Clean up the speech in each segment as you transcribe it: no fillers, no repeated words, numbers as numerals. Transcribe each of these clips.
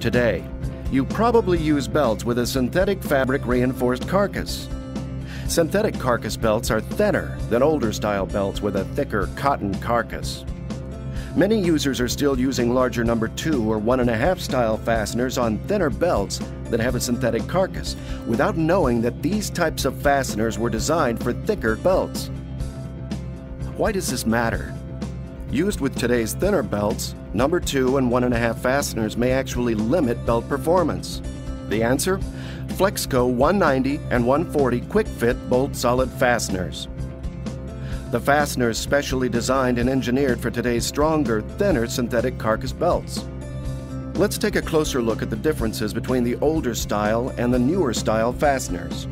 Today, you probably use belts with a synthetic fabric reinforced carcass. Synthetic carcass belts are thinner than older style belts with a thicker cotton carcass. Many users are still using larger number 2 or 1.5 style fasteners on thinner belts that have a synthetic carcass, without knowing that these types of fasteners were designed for thicker belts. Why does this matter? Used with today's thinner belts, number 2 and 1.5 fasteners may actually limit belt performance. The answer? Flexco 190 and 140 Quick Fit bolt solid fasteners. The fasteners specially designed and engineered for today's stronger, thinner synthetic carcass belts. Let's take a closer look at the differences between the older style and the newer style fasteners.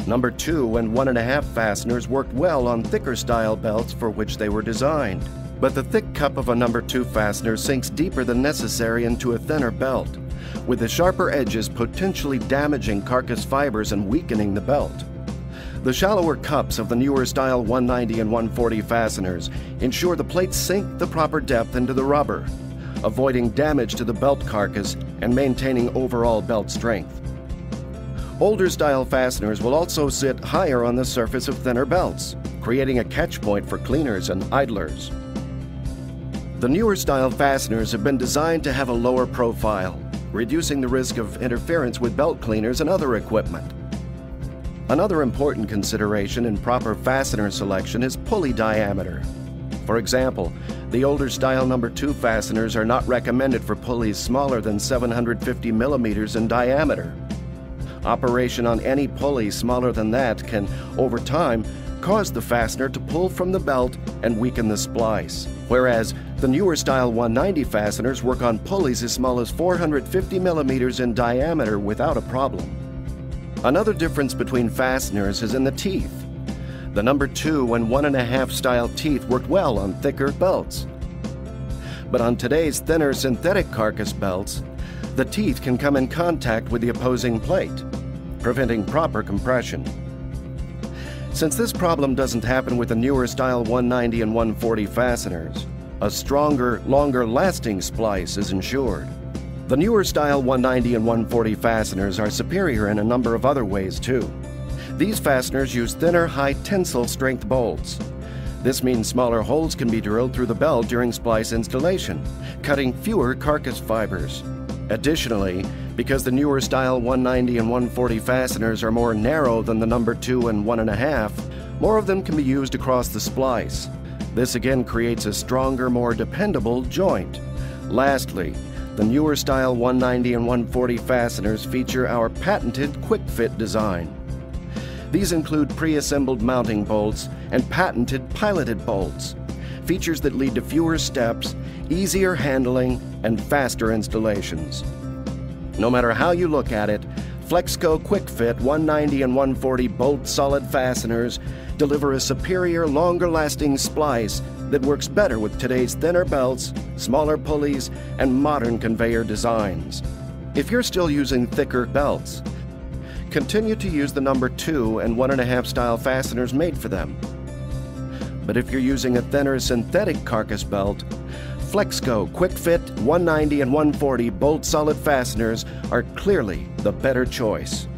Number 2 and 1.5 fasteners worked well on thicker style belts for which they were designed. But the thick cup of a number 2 fastener sinks deeper than necessary into a thinner belt, with the sharper edges potentially damaging carcass fibers and weakening the belt. The shallower cups of the newer style 190 and 140 fasteners ensure the plates sink the proper depth into the rubber, avoiding damage to the belt carcass and maintaining overall belt strength. Older style fasteners will also sit higher on the surface of thinner belts, creating a catch point for cleaners and idlers. The newer style fasteners have been designed to have a lower profile, reducing the risk of interference with belt cleaners and other equipment. Another important consideration in proper fastener selection is pulley diameter. For example, the older style number 2 fasteners are not recommended for pulleys smaller than 750 millimeters in diameter. Operation on any pulley smaller than that can, over time, cause the fastener to pull from the belt and weaken the splice, whereas the newer style 190 fasteners work on pulleys as small as 450 millimeters in diameter without a problem. Another difference between fasteners is in the teeth. The number 2 and 1.5 style teeth worked well on thicker belts. But on today's thinner synthetic carcass belts, the teeth can come in contact with the opposing plate, preventing proper compression. Since this problem doesn't happen with the newer style 190 and 140 fasteners, a stronger, longer-lasting splice is ensured. The newer style 190 and 140 fasteners are superior in a number of other ways too. These fasteners use thinner, high tensile strength bolts. This means smaller holes can be drilled through the belt during splice installation, cutting fewer carcass fibers. Additionally, because the newer style 190 and 140 fasteners are more narrow than the number 2 and 1.5, more of them can be used across the splice. This again creates a stronger, more dependable joint. Lastly, the newer style 190 and 140 fasteners feature our patented Quick Fit design. These include pre-assembled mounting bolts and patented piloted bolts, features that lead to fewer steps, easier handling, and faster installations. No matter how you look at it, Flexco Quick Fit 190 and 140 bolt solid fasteners deliver a superior, longer-lasting splice that works better with today's thinner belts, smaller pulleys, and modern conveyor designs. If you're still using thicker belts, continue to use the number 2 and 1.5 style fasteners made for them. But if you're using a thinner synthetic carcass belt, Flexco Quick Fit 190 and 140 bolt solid fasteners are clearly the better choice.